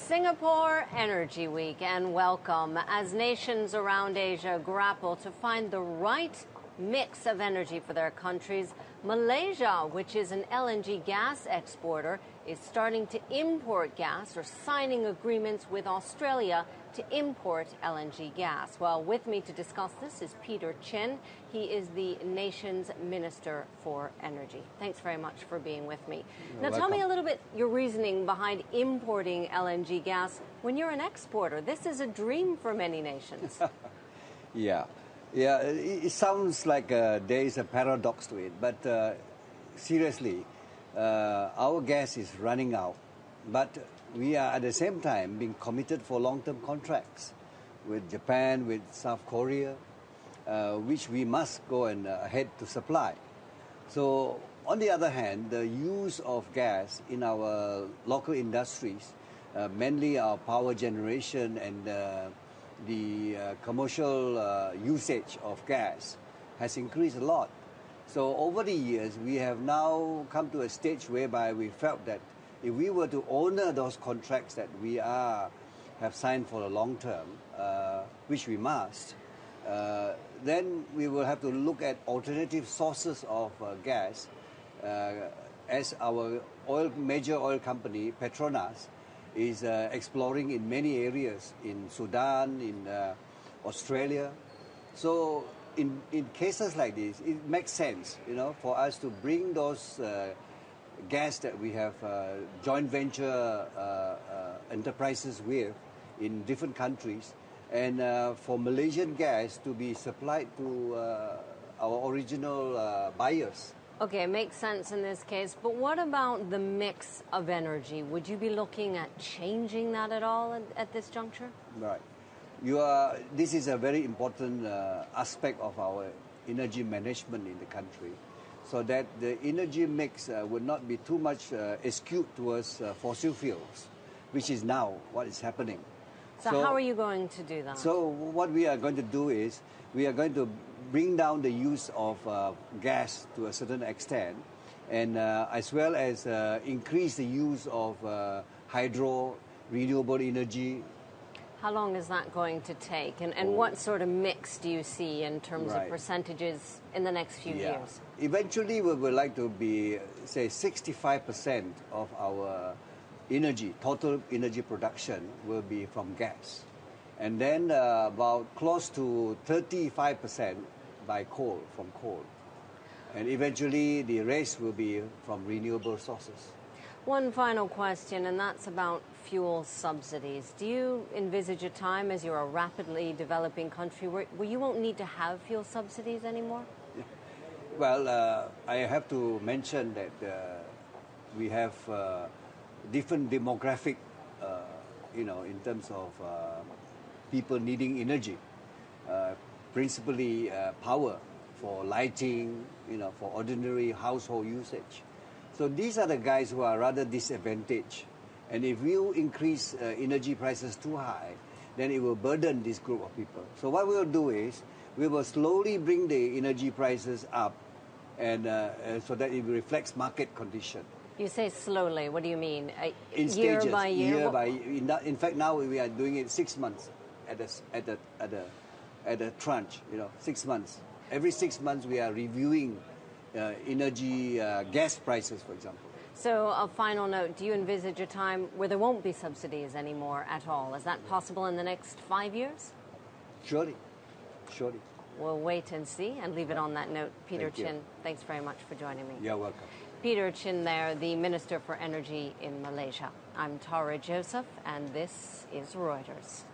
Singapore Energy Week, and welcome as nations around Asia grapple to find the right mix of energy for their countries. Malaysia, which is an LNG gas exporter, is starting to import gas or signing agreements with Australia to import LNG gas. Well, with me to discuss this is Peter Chin. He is the nation's Minister for Energy. Thanks very much for being with me. Now, tell me a little bit your reasoning behind importing LNG gas when you're an exporter. This is a dream for many nations. Yeah, it sounds like there is a paradox to it, but seriously, our gas is running out, but we are at the same time being committed for long-term contracts with Japan, with South Korea, which we must go and ahead to supply. So on the other hand, the use of gas in our local industries, mainly our power generation and the commercial usage of gas has increased a lot. So over the years, we have now come to a stage whereby we felt that if we were to honor those contracts that we have signed for a long term, which we must, then we will have to look at alternative sources of gas, as our major oil company, Petronas, is exploring in many areas in Sudan, in Australia. So in cases like this, it makes sense, for us to bring those gas that we have joint venture enterprises with in different countries, and for Malaysian gas to be supplied to our original buyers. Okay, it makes sense in this case, but what about the mix of energy? Would you be looking at changing that at all at this juncture? Right. This is a very important aspect of our energy management in the country, so that the energy mix would not be too much skewed towards fossil fuels, which is now what is happening. So how are you going to do that? So what we are going to do is we are going to bring down the use of gas to a certain extent, and as well as increase the use of hydro, renewable energy. How long is that going to take? And what sort of mix do you see in terms of percentages in the next few years? Eventually, we would like to be, say, 65% of our energy, total energy production will be from gas. And then about close to 35% by coal, from coal. And eventually the rest will be from renewable sources. One final question, and that's about fuel subsidies. Do you envisage a time, as you're a rapidly developing country, where you won't need to have fuel subsidies anymore? Well, I have to mention that we have different demographic, in terms of people needing energy, principally power for lighting, for ordinary household usage. So these are the guys who are rather disadvantaged. And if you increase energy prices too high, then it will burden this group of people. So what we will do is we will slowly bring the energy prices up, and so that it reflects market condition. You say slowly. What do you mean? In year stages, by year? Year by year. In fact, now we are doing it 6 months at a tranche. 6 months. Every 6 months we are reviewing energy gas prices, for example. So a final note: do you envisage a time where there won't be subsidies anymore at all? Is that possible in the next 5 years? Surely. We'll wait and see and leave it on that note. Peter Chin, thanks very much for joining me. You're welcome. Peter Chin there, the Minister for Energy in Malaysia. I'm Tara Joseph, and this is Reuters.